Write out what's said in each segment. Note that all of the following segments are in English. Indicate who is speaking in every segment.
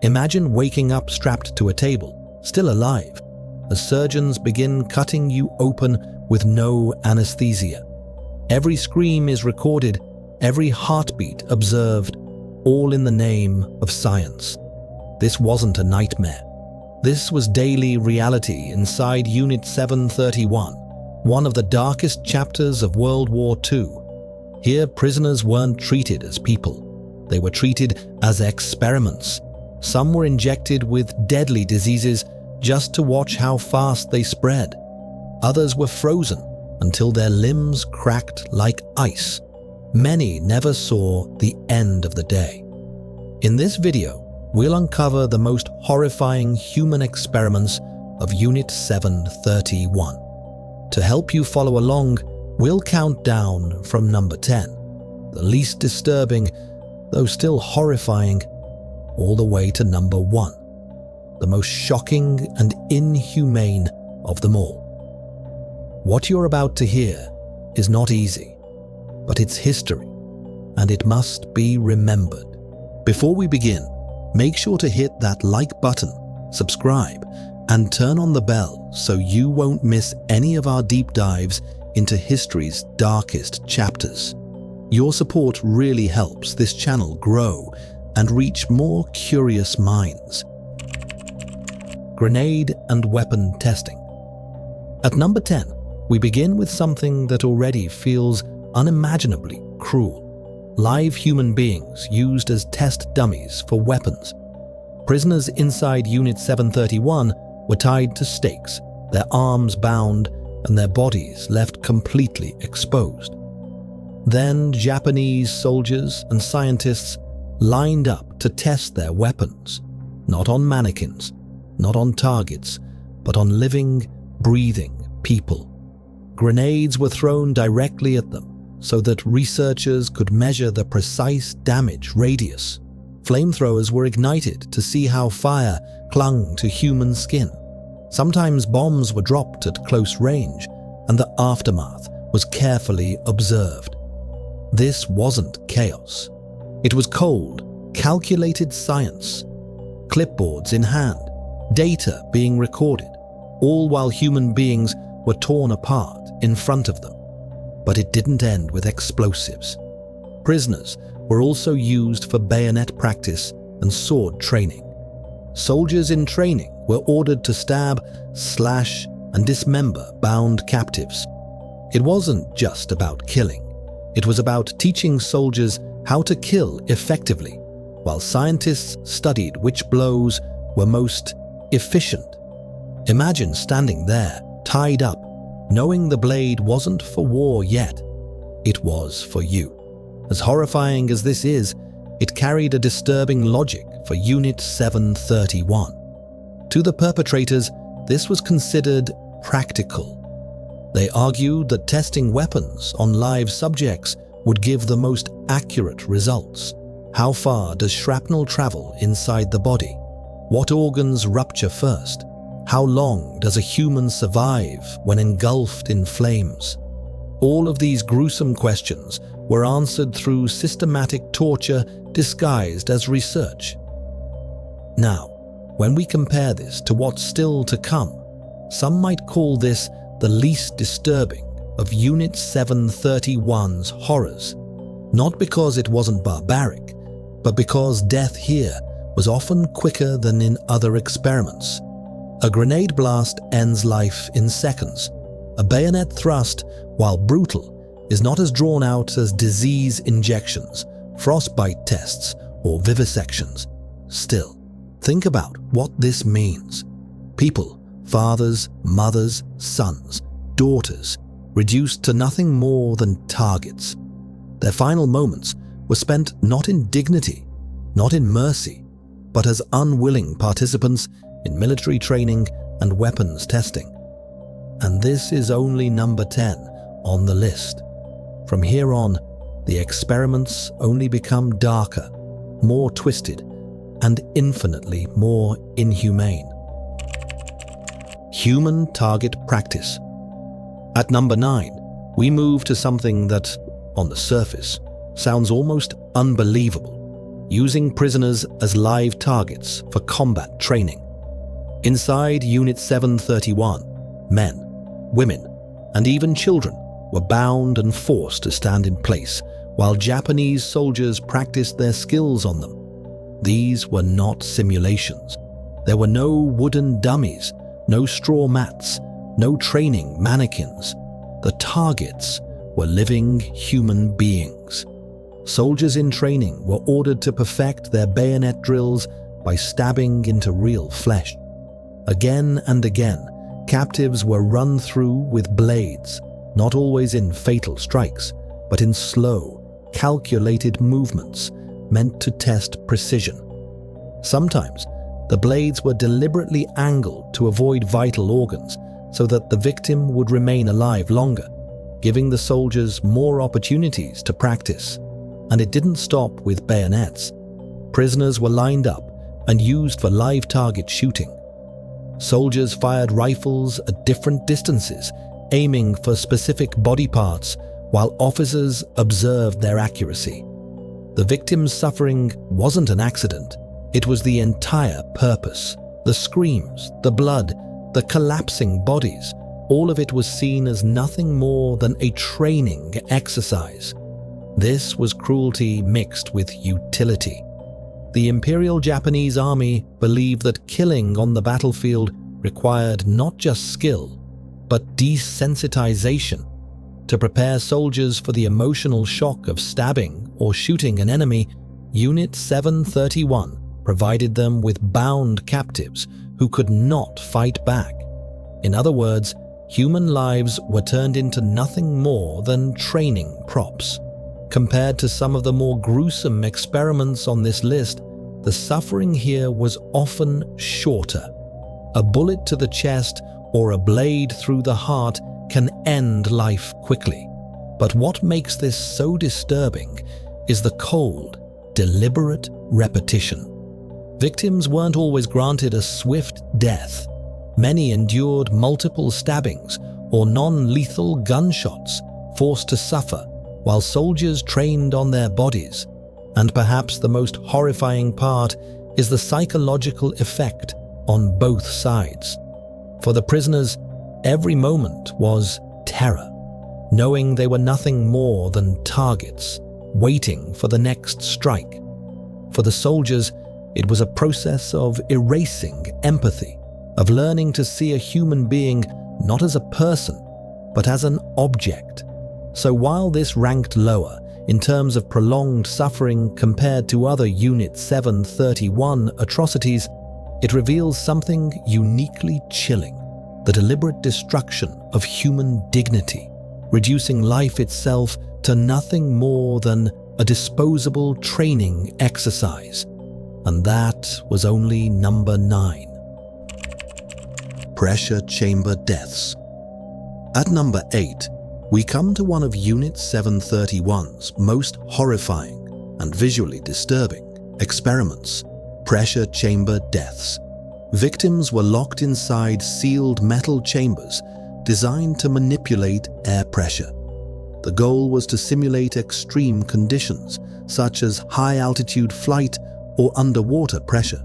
Speaker 1: Imagine waking up strapped to a table, still alive, as surgeons begin cutting you open with no anesthesia. Every scream is recorded, every heartbeat observed, all in the name of science. This wasn't a nightmare. This was daily reality inside Unit 731, one of the darkest chapters of World War II. Here, prisoners weren't treated as people. They were treated as experiments. Some were injected with deadly diseases just to watch how fast they spread. Others were frozen until their limbs cracked like ice. Many never saw the end of the day. In this video, we'll uncover the most horrifying human experiments of Unit 731. To help you follow along, we'll count down from number 10, the least disturbing, though still horrifying, all the way to number 1, the most shocking and inhumane of them all. What you're about to hear is not easy, but it's history, and it must be remembered. Before we begin, make sure to hit that like button, subscribe, and turn on the bell so you won't miss any of our deep dives into history's darkest chapters. Your support really helps this channel grow and reach more curious minds. Grenade and weapon testing. At number 10, we begin with something that already feels unimaginably cruel. Live human beings used as test dummies for weapons. Prisoners inside Unit 731 were tied to stakes, their arms bound and their bodies left completely exposed. Then Japanese soldiers and scientists lined up to test their weapons, not on mannequins, not on targets, but on living, breathing people. Grenades were thrown directly at them so that researchers could measure the precise damage radius. Flamethrowers were ignited to see how fire clung to human skin. Sometimes bombs were dropped at close range, and the aftermath was carefully observed. This wasn't chaos. It was cold, calculated science. Clipboards in hand, data being recorded, all while human beings were torn apart in front of them. But it didn't end with explosives. Prisoners were also used for bayonet practice and sword training. Soldiers in training were ordered to stab, slash, and dismember bound captives. It wasn't just about killing. It was about teaching soldiers how to kill effectively, while scientists studied which blows were most efficient. Imagine standing there, tied up, knowing the blade wasn't for war yet. It was for you. As horrifying as this is, it carried a disturbing logic for Unit 731. To the perpetrators, this was considered practical. They argued that testing weapons on live subjects would give the most accurate results. How far does shrapnel travel inside the body? What organs rupture first? How long does a human survive when engulfed in flames? All of these gruesome questions were answered through systematic torture disguised as research. Now, when we compare this to what's still to come, some might call this the least disturbing of Unit 731's horrors, not because it wasn't barbaric, but because death here was often quicker than in other experiments. A grenade blast ends life in seconds. A bayonet thrust, while brutal, is not as drawn out as disease injections, frostbite tests, or vivisections. Still, think about what this means. People, fathers, mothers, sons, daughters, reduced to nothing more than targets. Their final moments were spent not in dignity, not in mercy, but as unwilling participants in military training and weapons testing. And this is only number 10 on the list. From here on, the experiments only become darker, more twisted, and infinitely more inhumane. Human target practice. At number 9, we move to something that, on the surface, sounds almost unbelievable. using prisoners as live targets for combat training. Inside Unit 731, men, women, and even children were bound and forced to stand in place while Japanese soldiers practiced their skills on them. These were not simulations. There were no wooden dummies, no straw mats, no training mannequins. The targets were living human beings. Soldiers in training were ordered to perfect their bayonet drills by stabbing into real flesh. Again and again, captives were run through with blades, not always in fatal strikes, but in slow, calculated movements meant to test precision. Sometimes, the blades were deliberately angled to avoid vital organs so that the victim would remain alive longer, giving the soldiers more opportunities to practice. And it didn't stop with bayonets. Prisoners were lined up and used for live target shooting. Soldiers fired rifles at different distances, aiming for specific body parts, while officers observed their accuracy. The victim's suffering wasn't an accident. It was the entire purpose. The screams, the blood, the collapsing bodies, all of it was seen as nothing more than a training exercise. This was cruelty mixed with utility. The Imperial Japanese Army believed that killing on the battlefield required not just skill, but desensitization. To prepare soldiers for the emotional shock of stabbing or shooting an enemy, Unit 731 provided them with bound captives who could not fight back. In other words, human lives were turned into nothing more than training props. Compared to some of the more gruesome experiments on this list, the suffering here was often shorter. A bullet to the chest or a blade through the heart can end life quickly. But what makes this so disturbing is the cold, deliberate repetition. Victims weren't always granted a swift death. Many endured multiple stabbings or non-lethal gunshots, forced to suffer while soldiers trained on their bodies. And perhaps the most horrifying part is the psychological effect on both sides. For the prisoners, every moment was terror, knowing they were nothing more than targets, waiting for the next strike. For the soldiers, it was a process of erasing empathy, of learning to see a human being not as a person, but as an object. So while this ranked lower in terms of prolonged suffering compared to other Unit 731 atrocities, it reveals something uniquely chilling: the deliberate destruction of human dignity, reducing life itself to nothing more than a disposable training exercise. And that was only number 9. Pressure chamber deaths. At number 8, we come to one of Unit 731's most horrifying and visually disturbing experiments: pressure chamber deaths. Victims were locked inside sealed metal chambers designed to manipulate air pressure. The goal was to simulate extreme conditions, such as high-altitude flight or underwater pressure.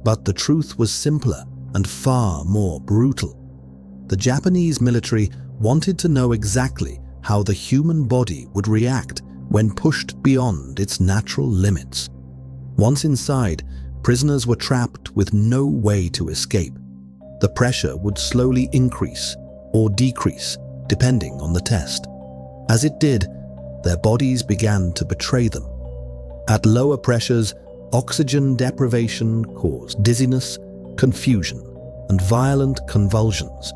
Speaker 1: But the truth was simpler and far more brutal. The Japanese military wanted to know exactly how the human body would react when pushed beyond its natural limits. Once inside, prisoners were trapped with no way to escape. The pressure would slowly increase or decrease, depending on the test. As it did, their bodies began to betray them. At lower pressures, oxygen deprivation caused dizziness, confusion, and violent convulsions.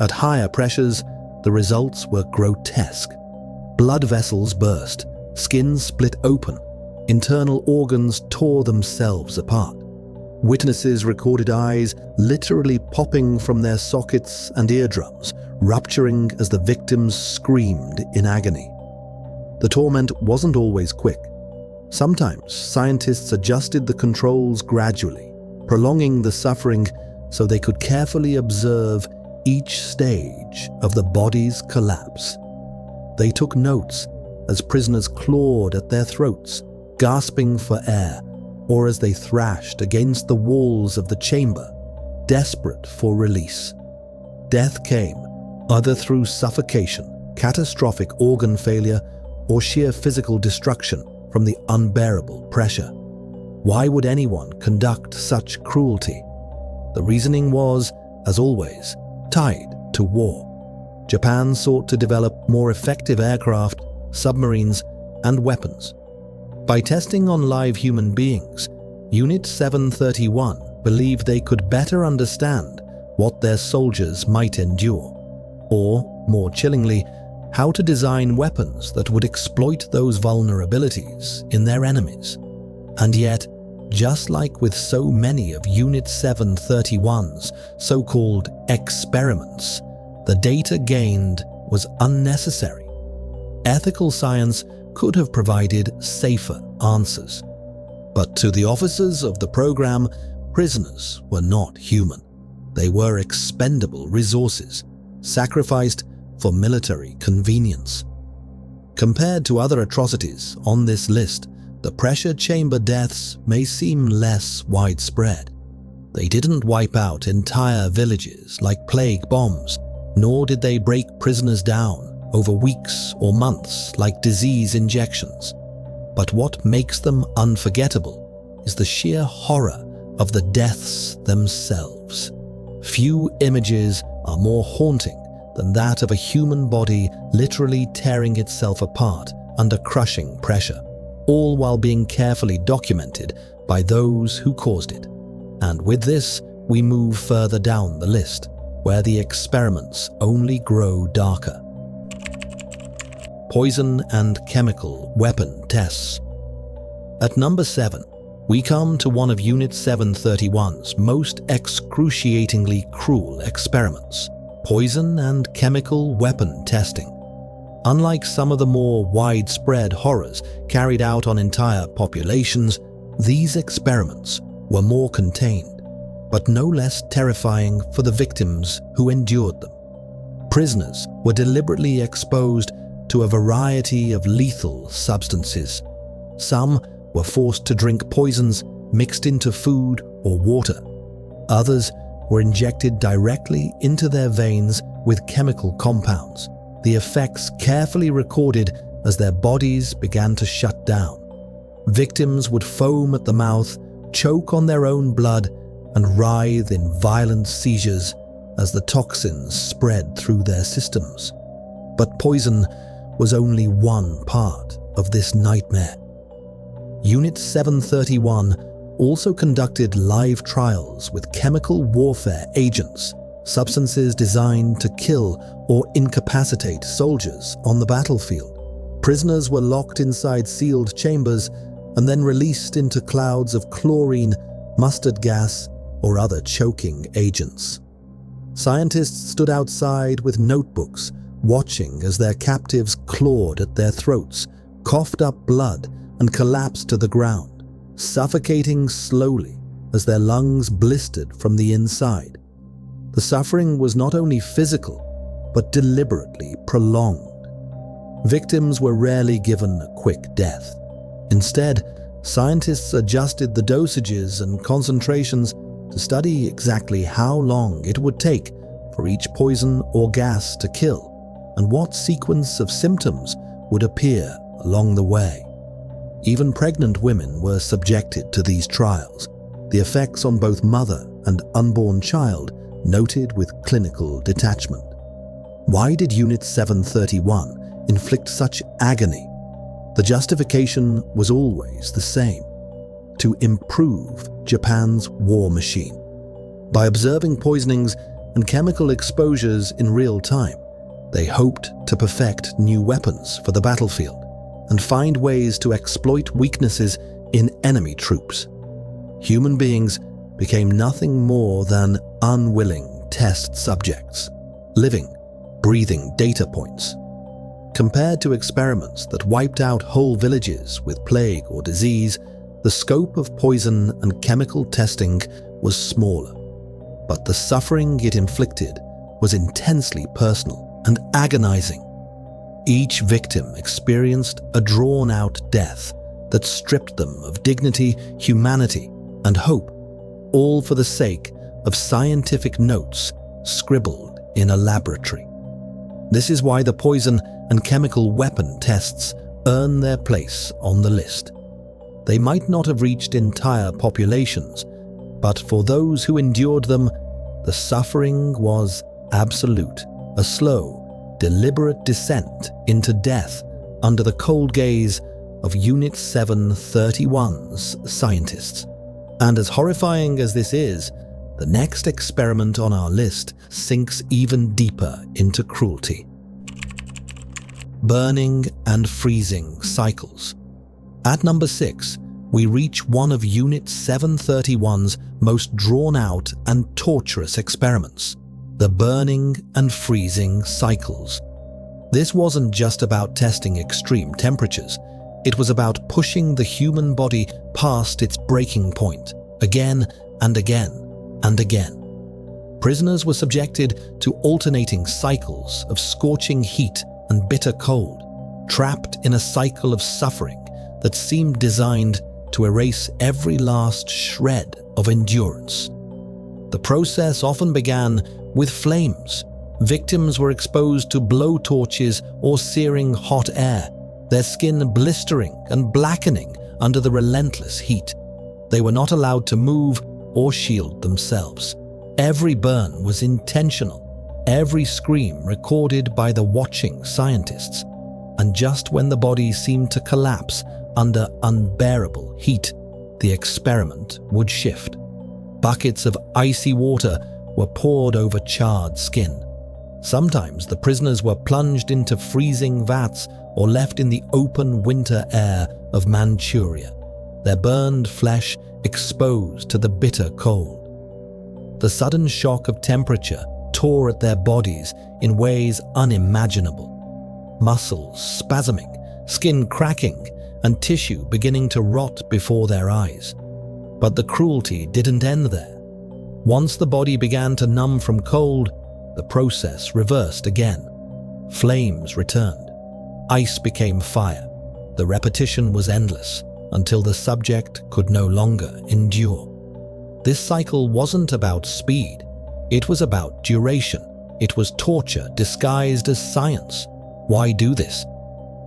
Speaker 1: At higher pressures, the results were grotesque. Blood vessels burst, skin split open, internal organs tore themselves apart. Witnesses recorded eyes literally popping from their sockets and eardrums, rupturing as the victims screamed in agony. The torment wasn't always quick. Sometimes scientists adjusted the controls gradually, prolonging the suffering so they could carefully observe each stage of the body's collapse. They took notes as prisoners clawed at their throats, gasping for air, or as they thrashed against the walls of the chamber, desperate for release. Death came, either through suffocation, catastrophic organ failure, or sheer physical destruction from the unbearable pressure. Why would anyone conduct such cruelty? The reasoning was, as always, tied to war. Japan sought to develop more effective aircraft, submarines, and weapons. By testing on live human beings, Unit 731 believed they could better understand what their soldiers might endure, or, more chillingly, how to design weapons that would exploit those vulnerabilities in their enemies. And yet, just like with so many of Unit 731's so-called experiments, the data gained was unnecessary. Ethical science could have provided safer answers. But to the officers of the program, prisoners were not human. They were expendable resources, sacrificed for military convenience. Compared to other atrocities on this list, the pressure chamber deaths may seem less widespread. They didn't wipe out entire villages like plague bombs, nor did they break prisoners down over weeks or months like disease injections. But what makes them unforgettable is the sheer horror of the deaths themselves. Few images are more haunting than that of a human body literally tearing itself apart under crushing pressure, all while being carefully documented by those who caused it. And with this, we move further down the list, where the experiments only grow darker. Poison and chemical weapon tests. At number 7, we come to one of Unit 731's most excruciatingly cruel experiments: poison and chemical weapon testing. Unlike some of the more widespread horrors carried out on entire populations, these experiments were more contained, but no less terrifying for the victims who endured them. Prisoners were deliberately exposed to a variety of lethal substances. Some were forced to drink poisons mixed into food or water. Others were injected directly into their veins with chemical compounds, the effects carefully recorded as their bodies began to shut down. Victims would foam at the mouth, choke on their own blood, and writhe in violent seizures as the toxins spread through their systems. But poison was only one part of this nightmare. Unit 731 also conducted live trials with chemical warfare agents, substances designed to kill or incapacitate soldiers on the battlefield. Prisoners were locked inside sealed chambers and then released into clouds of chlorine, mustard gas, or other choking agents. Scientists stood outside with notebooks, watching as their captives clawed at their throats, coughed up blood, and collapsed to the ground, suffocating slowly as their lungs blistered from the inside. The suffering was not only physical, but deliberately prolonged. Victims were rarely given a quick death. Instead, scientists adjusted the dosages and concentrations to study exactly how long it would take for each poison or gas to kill, and what sequence of symptoms would appear along the way. Even pregnant women were subjected to these trials, the effects on both mother and unborn child noted with clinical detachment. Why did Unit 731 inflict such agony? The justification was always the same: to improve Japan's war machine. By observing poisonings and chemical exposures in real time, they hoped to perfect new weapons for the battlefield and find ways to exploit weaknesses in enemy troops. Human beings became nothing more than unwilling test subjects, living, breathing data points. Compared to experiments that wiped out whole villages with plague or disease, the scope of poison and chemical testing was smaller, but the suffering it inflicted was intensely personal and agonizing. Each victim experienced a drawn-out death, that stripped them of dignity, humanity, and hope, all for the sake of scientific notes scribbled in a laboratory. This is why the poison and chemical weapon tests earn their place on the list. They might not have reached entire populations, but for those who endured them, the suffering was absolute, a slow, deliberate descent into death under the cold gaze of Unit 731's scientists. And as horrifying as this is, the next experiment on our list sinks even deeper into cruelty. Burning and freezing cycles. At number 6, we reach one of Unit 731's most drawn-out and torturous experiments, the burning and freezing cycles. This wasn't just about testing extreme temperatures. It was about pushing the human body past its breaking point, again and again and again. Prisoners were subjected to alternating cycles of scorching heat and bitter cold, trapped in a cycle of suffering that seemed designed to erase every last shred of endurance. The process often began with flames. Victims were exposed to blowtorches or searing hot air, their skin blistering and blackening under the relentless heat. They were not allowed to move or shield themselves. Every burn was intentional, every scream recorded by the watching scientists. And just when the body seemed to collapse under unbearable heat, the experiment would shift. Buckets of icy water were poured over charred skin. Sometimes the prisoners were plunged into freezing vats or left in the open winter air of Manchuria, their burned flesh exposed to the bitter cold. The sudden shock of temperature tore at their bodies in ways unimaginable. Muscles spasming, skin cracking, and tissue beginning to rot before their eyes. But the cruelty didn't end there. Once the body began to numb from cold, the process reversed again. Flames returned. Ice became fire. The repetition was endless until the subject could no longer endure. This cycle wasn't about speed. It was about duration. It was torture disguised as science. Why do this?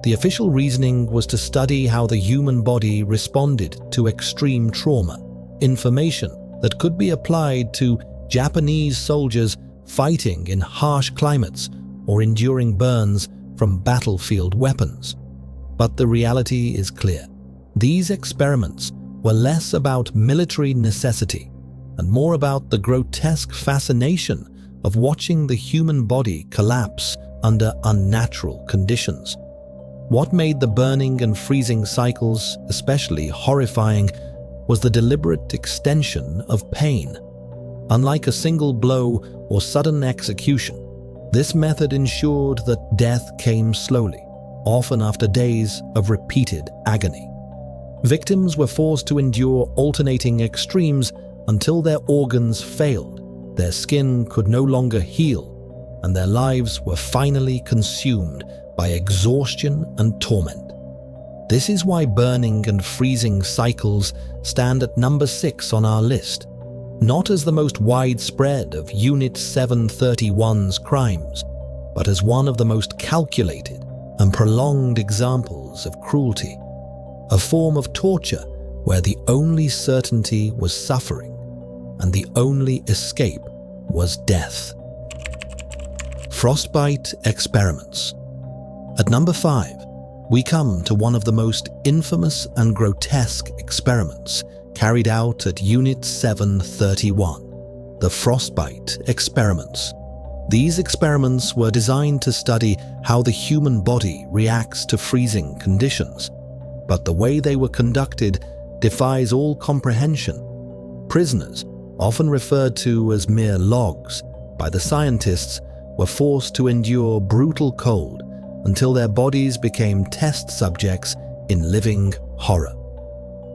Speaker 1: The official reasoning was to study how the human body responded to extreme trauma, information that could be applied to Japanese soldiers fighting in harsh climates or enduring burns from battlefield weapons. But the reality is clear. These experiments were less about military necessity and more about the grotesque fascination of watching the human body collapse under unnatural conditions. What made the burning and freezing cycles especially horrifying was the deliberate extension of pain. Unlike a single blow or sudden execution, this method ensured that death came slowly, often after days of repeated agony. Victims were forced to endure alternating extremes until their organs failed, their skin could no longer heal, and their lives were finally consumed by exhaustion and torment. This is why burning and freezing cycles stand at number 6 on our list, not as the most widespread of Unit 731's crimes, but as one of the most calculated and prolonged examples of cruelty, a form of torture where the only certainty was suffering and the only escape was death. Frostbite experiments. At number 5, we come to one of the most infamous and grotesque experiments carried out at Unit 731, the frostbite experiments. These experiments were designed to study how the human body reacts to freezing conditions, but the way they were conducted defies all comprehension. Prisoners, often referred to as mere logs by the scientists, were forced to endure brutal cold until their bodies became test subjects in living horror.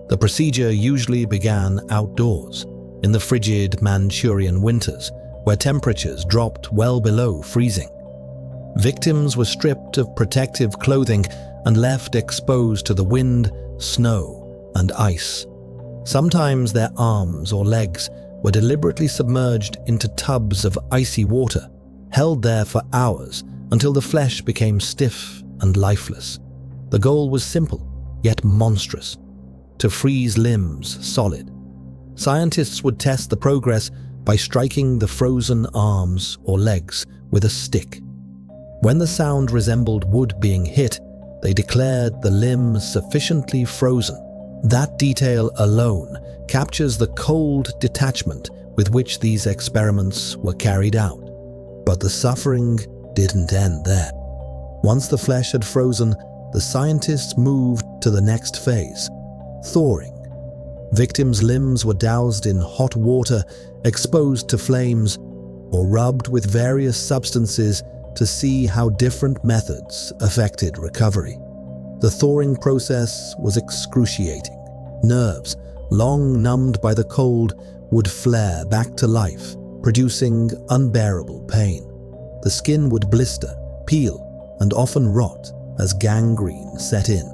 Speaker 1: The procedure usually began outdoors, in the frigid Manchurian winters, where temperatures dropped well below freezing. Victims were stripped of protective clothing and left exposed to the wind, snow, and ice. Sometimes their arms or legs were deliberately submerged into tubs of icy water, held there for hours until the flesh became stiff and lifeless. The goal was simple, yet monstrous: to freeze limbs solid. Scientists would test the progress by striking the frozen arms or legs with a stick. When the sound resembled wood being hit, they declared the limb sufficiently frozen. That detail alone captures the cold detachment with which these experiments were carried out. But the suffering didn't end there. Once the flesh had frozen, the scientists moved to the next phase: thawing. Victims' limbs were doused in hot water, exposed to flames, or rubbed with various substances to see how different methods affected recovery. The thawing process was excruciating. Nerves, long numbed by the cold, would flare back to life, producing unbearable pain. The skin would blister, peel, and often rot as gangrene set in.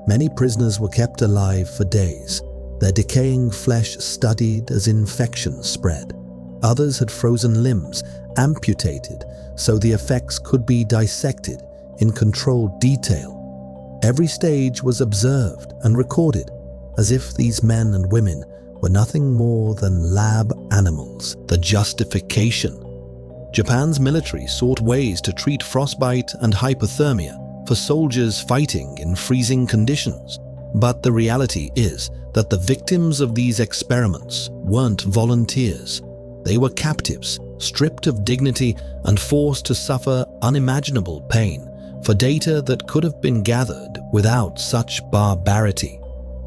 Speaker 1: Many prisoners were kept alive for days, their decaying flesh studied as infection spread. Others had frozen limbs, amputated, so the effects could be dissected in controlled detail. Every stage was observed and recorded, as if these men and women were nothing more than lab animals. The justification. Japan's military sought ways to treat frostbite and hypothermia for soldiers fighting in freezing conditions. But the reality is that the victims of these experiments weren't volunteers. They were captives, stripped of dignity and forced to suffer unimaginable pain for data that could have been gathered without such barbarity.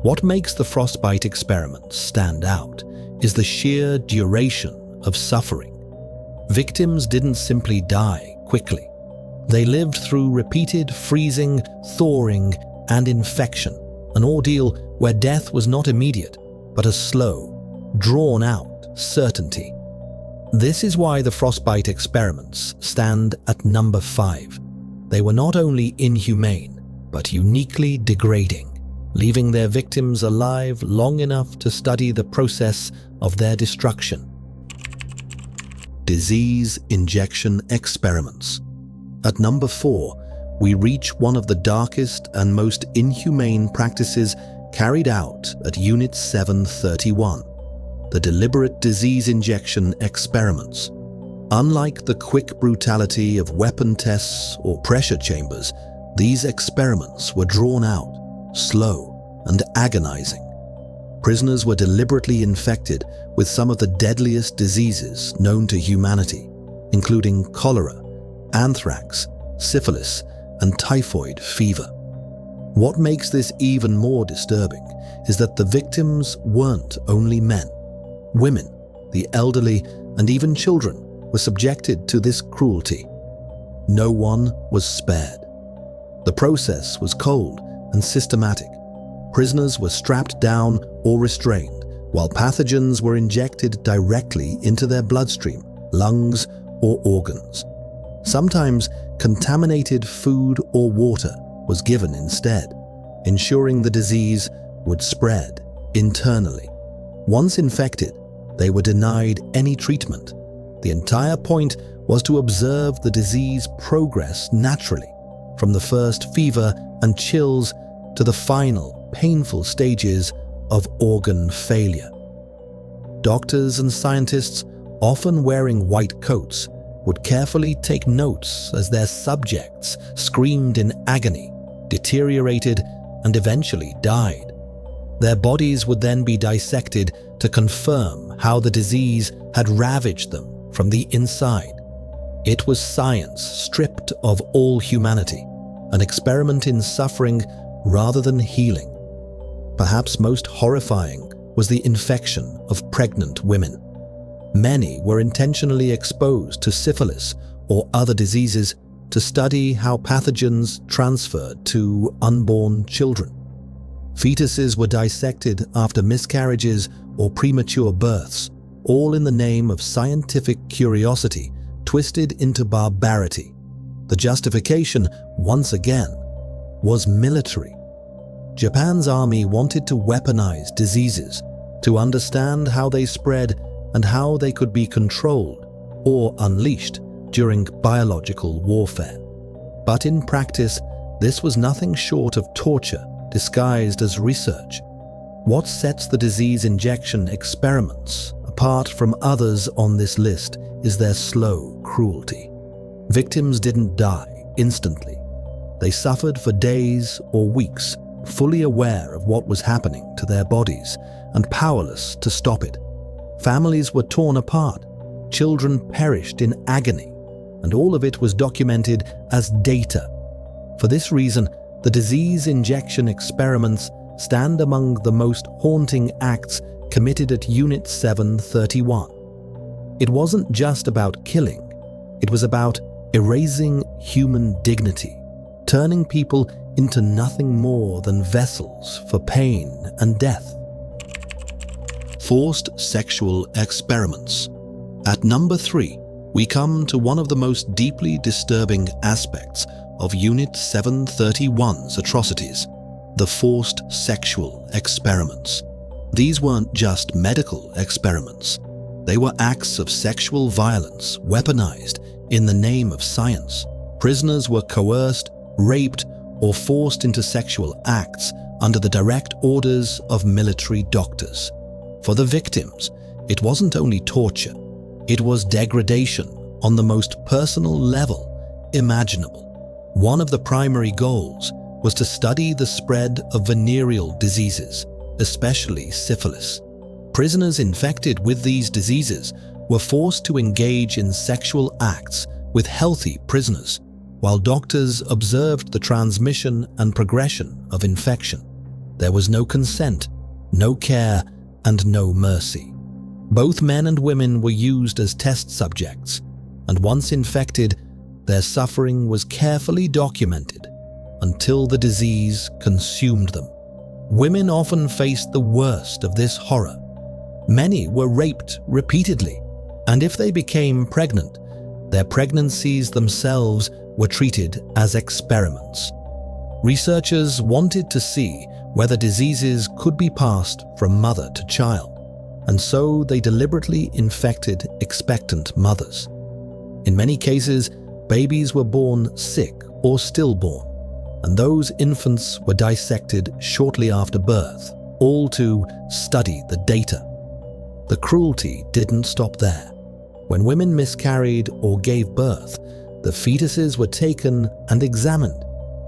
Speaker 1: What makes the frostbite experiments stand out is the sheer duration of suffering. Victims didn't simply die quickly. They lived through repeated freezing, thawing, and infection, an ordeal where death was not immediate, but a slow, drawn-out certainty. This is why the frostbite experiments stand at number 5. They were not only inhumane, but uniquely degrading, leaving their victims alive long enough to study the process of their destruction. Disease injection experiments. At number 4, we reach one of the darkest and most inhumane practices carried out at Unit 731, the deliberate disease injection experiments. Unlike the quick brutality of weapon tests or pressure chambers, these experiments were drawn out, slow, and agonizing. Prisoners were deliberately infected with some of the deadliest diseases known to humanity, including cholera, anthrax, syphilis, and typhoid fever. What makes this even more disturbing is that the victims weren't only men. Women, the elderly, and even children were subjected to this cruelty. No one was spared. The process was cold and systematic. Prisoners were strapped down or restrained, while pathogens were injected directly into their bloodstream, lungs, or organs. Sometimes contaminated food or water was given instead, ensuring the disease would spread internally. Once infected, they were denied any treatment. The entire point was to observe the disease progress naturally, from the first fever and chills to the final, painful stages of organ failure. Doctors and scientists, often wearing white coats, would carefully take notes as their subjects screamed in agony, deteriorated, and eventually died. Their bodies would then be dissected to confirm how the disease had ravaged them from the inside. It was science stripped of all humanity, an experiment in suffering rather than healing. Perhaps most horrifying was the infection of pregnant women. Many were intentionally exposed to syphilis or other diseases to study how pathogens transferred to unborn children. Fetuses were dissected after miscarriages or premature births, all in the name of scientific curiosity twisted into barbarity. The justification, once again, was military. Japan's army wanted to weaponize diseases, to understand how they spread and how they could be controlled or unleashed during biological warfare. But in practice, this was nothing short of torture disguised as research. What sets the disease injection experiments apart from others on this list is their slow cruelty. Victims didn't die instantly. They suffered for days or weeks, fully aware of what was happening to their bodies and powerless to stop it. Families were torn apart, children perished in agony, and all of it was documented as data. For this reason, the disease injection experiments stand among the most haunting acts committed at Unit 731. It wasn't just about killing, it was about erasing human dignity, turning people into nothing more than vessels for pain and death. Forced sexual experiments. At number 3, we come to one of the most deeply disturbing aspects of Unit 731's atrocities: the forced sexual experiments. These weren't just medical experiments. They were acts of sexual violence weaponized in the name of science. Prisoners were coerced, raped, or forced into sexual acts under the direct orders of military doctors. For the victims, it wasn't only torture, it was degradation on the most personal level imaginable. One of the primary goals was to study the spread of venereal diseases, especially syphilis. Prisoners infected with these diseases were forced to engage in sexual acts with healthy prisoners, while doctors observed the transmission and progression of infection. There was no consent, no care, and no mercy. Both men and women were used as test subjects, and once infected, their suffering was carefully documented until the disease consumed them. Women often faced the worst of this horror. Many were raped repeatedly, and if they became pregnant, their pregnancies themselves were treated as experiments. Researchers wanted to see whether diseases could be passed from mother to child, and so they deliberately infected expectant mothers. In many cases, babies were born sick or stillborn, and those infants were dissected shortly after birth, all to study the data. The cruelty didn't stop there. When women miscarried or gave birth, the fetuses were taken and examined,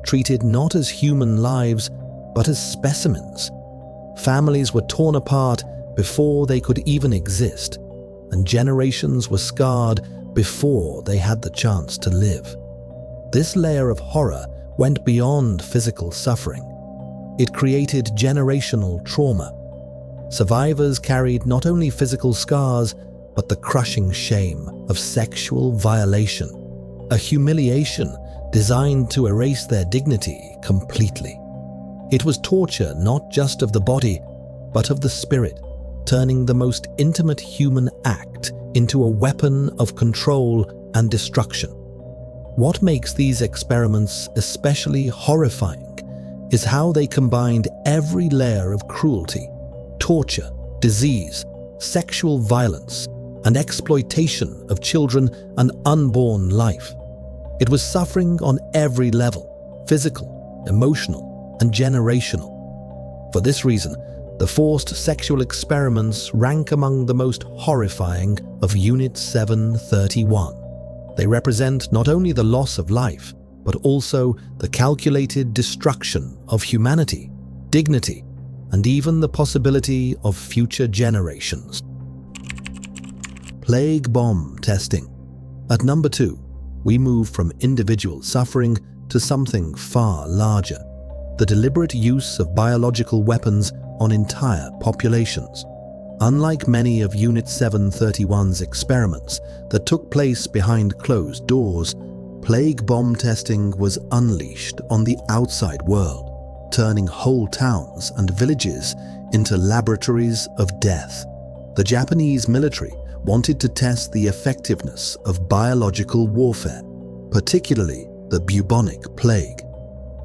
Speaker 1: treated not as human lives, but as specimens. Families were torn apart before they could even exist, and generations were scarred before they had the chance to live. This layer of horror went beyond physical suffering. It created generational trauma. Survivors carried not only physical scars, but the crushing shame of sexual violation, a humiliation designed to erase their dignity completely. It was torture not just of the body, but of the spirit, turning the most intimate human act into a weapon of control and destruction. What makes these experiments especially horrifying is how they combined every layer of cruelty, torture, disease, sexual violence, and exploitation of children and unborn life. It was suffering on every level: physical, emotional, and generational. For this reason, the forced sexual experiments rank among the most horrifying of Unit 731. They represent not only the loss of life, but also the calculated destruction of humanity, dignity, and even the possibility of future generations. Plague bomb testing. At number 2, we move from individual suffering to something far larger: the deliberate use of biological weapons on entire populations. Unlike many of Unit 731's experiments that took place behind closed doors, plague bomb testing was unleashed on the outside world, turning whole towns and villages into laboratories of death. The Japanese military wanted to test the effectiveness of biological warfare, particularly the bubonic plague.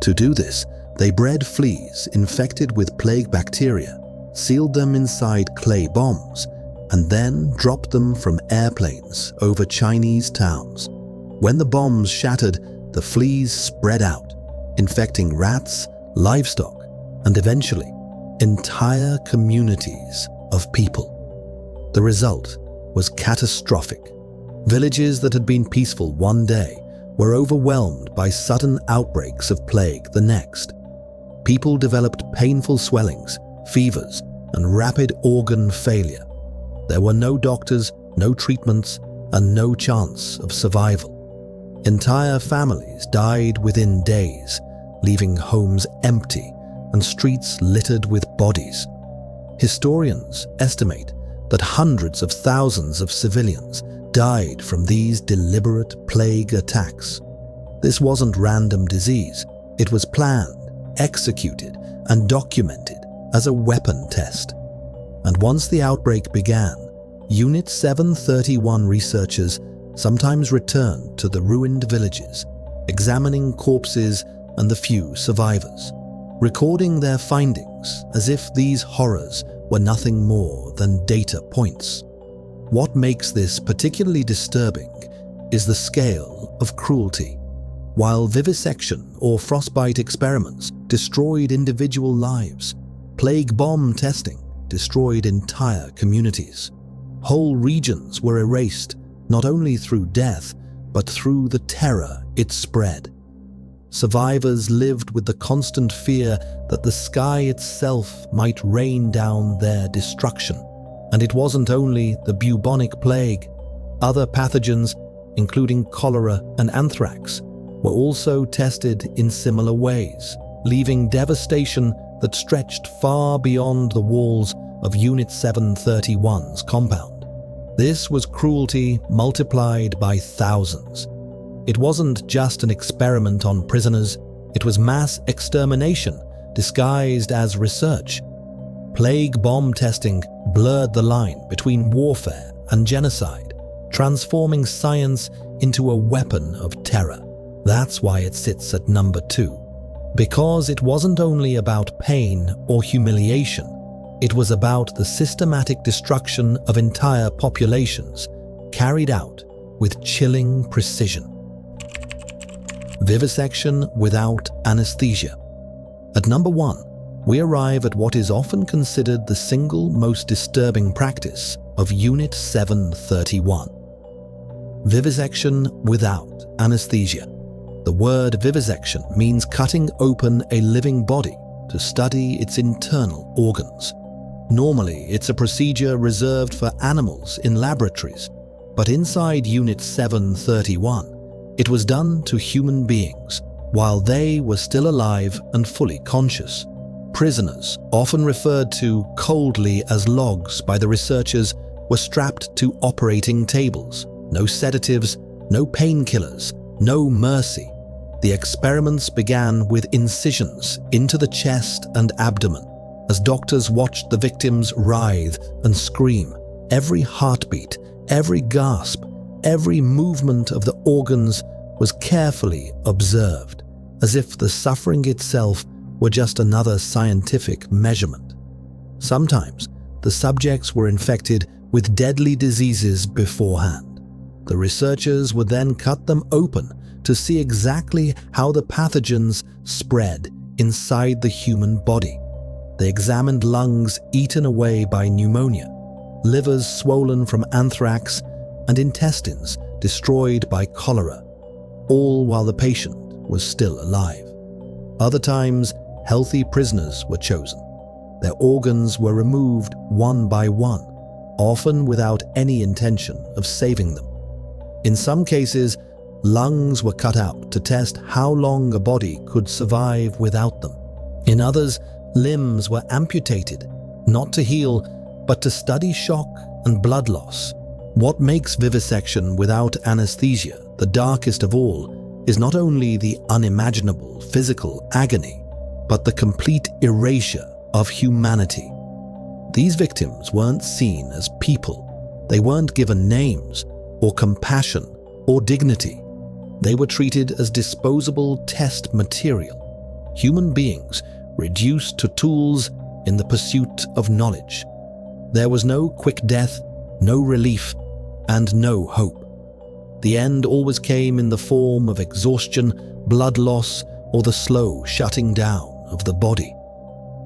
Speaker 1: To do this, they bred fleas infected with plague bacteria, sealed them inside clay bombs, and then dropped them from airplanes over Chinese towns. When the bombs shattered, the fleas spread out, infecting rats, livestock, and eventually entire communities of people. The result was catastrophic. Villages that had been peaceful one day were overwhelmed by sudden outbreaks of plague the next. People developed painful swellings, fevers, and rapid organ failure. There were no doctors, no treatments, and no chance of survival. Entire families died within days, leaving homes empty and streets littered with bodies. Historians estimate that hundreds of thousands of civilians died from these deliberate plague attacks. This wasn't random disease. It was planned, executed, and documented as a weapon test. And once the outbreak began, Unit 731 researchers sometimes returned to the ruined villages, examining corpses and the few survivors, recording their findings as if these horrors were nothing more than data points. What makes this particularly disturbing is the scale of cruelty. While vivisection or frostbite experiments destroyed individual lives, plague bomb testing destroyed entire communities. Whole regions were erased, not only through death, but through the terror it spread. Survivors lived with the constant fear that the sky itself might rain down their destruction. And it wasn't only the bubonic plague. Other pathogens, including cholera and anthrax, were also tested in similar ways, leaving devastation that stretched far beyond the walls of Unit 731's compound. This was cruelty multiplied by thousands. It wasn't just an experiment on prisoners, it was mass extermination disguised as research. Plague bomb testing blurred the line between warfare and genocide, transforming science into a weapon of terror. That's why it sits at number 2. Because it wasn't only about pain or humiliation, it was about the systematic destruction of entire populations, carried out with chilling precision. Vivisection without anesthesia. At number 1, we arrive at what is often considered the single most disturbing practice of Unit 731. Vivisection without anesthesia. The word vivisection means cutting open a living body to study its internal organs. Normally, it's a procedure reserved for animals in laboratories, but inside Unit 731, it was done to human beings while they were still alive and fully conscious. Prisoners, often referred to coldly as logs by the researchers, were strapped to operating tables. No sedatives, no painkillers, no mercy. The experiments began with incisions into the chest and abdomen. As doctors watched the victims writhe and scream, every heartbeat, every gasp, every movement of the organs was carefully observed, as if the suffering itself were just another scientific measurement. Sometimes, the subjects were infected with deadly diseases beforehand. The researchers would then cut them open to see exactly how the pathogens spread inside the human body. They examined lungs eaten away by pneumonia, livers swollen from anthrax, and intestines destroyed by cholera, all while the patient was still alive. Other times, healthy prisoners were chosen. Their organs were removed one by one, often without any intention of saving them. In some cases, lungs were cut out to test how long a body could survive without them. In others, limbs were amputated, not to heal, but to study shock and blood loss. What makes vivisection without anesthesia the darkest of all is not only the unimaginable physical agony, but the complete erasure of humanity. These victims weren't seen as people. They weren't given names or compassion or dignity. They were treated as disposable test material. human beings reduced to tools in the pursuit of knowledge. There was no quick death, no relief, and no hope. The end always came in the form of exhaustion, blood loss, or the slow shutting down of the body.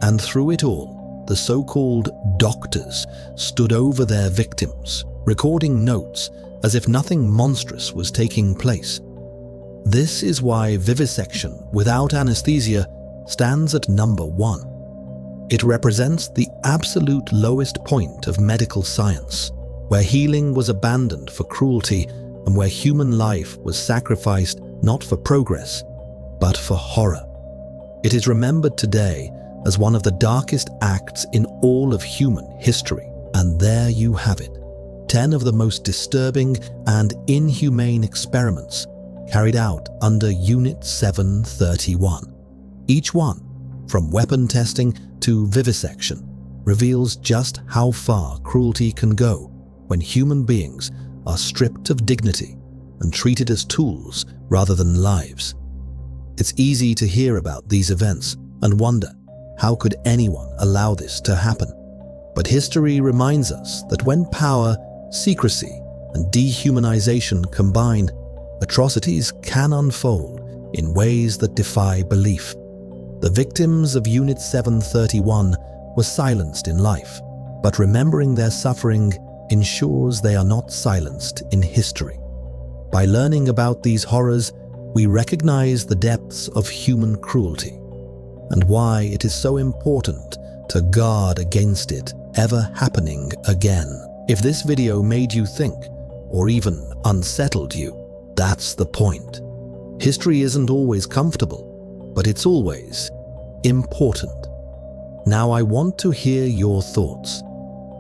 Speaker 1: And through it all, the so-called doctors stood over their victims, recording notes as if nothing monstrous was taking place. This is why vivisection without anesthesia stands at number 1. It represents the absolute lowest point of medical science, where healing was abandoned for cruelty and where human life was sacrificed not for progress, but for horror. It is remembered today as one of the darkest acts in all of human history. And there you have it, 10 of the most disturbing and inhumane experiments carried out under Unit 731. Each one, from weapon testing to vivisection, reveals just how far cruelty can go when human beings are stripped of dignity and treated as tools rather than lives. It's easy to hear about these events and wonder, how could anyone allow this to happen? But history reminds us that when power, secrecy, and dehumanization combine, atrocities can unfold in ways that defy belief. The victims of Unit 731 were silenced in life, but remembering their suffering ensures they are not silenced in history. By learning about these horrors, we recognize the depths of human cruelty and why it is so important to guard against it ever happening again. If this video made you think, or even unsettled you, that's the point. History isn't always comfortable, but it's always important. Now I want to hear your thoughts.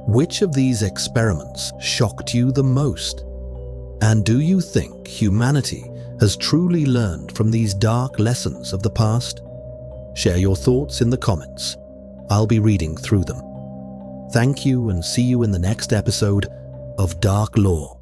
Speaker 1: Which of these experiments shocked you the most? And do you think humanity has truly learned from these dark lessons of the past? Share your thoughts in the comments. I'll be reading through them. Thank you and see you in the next episode of Dark Law.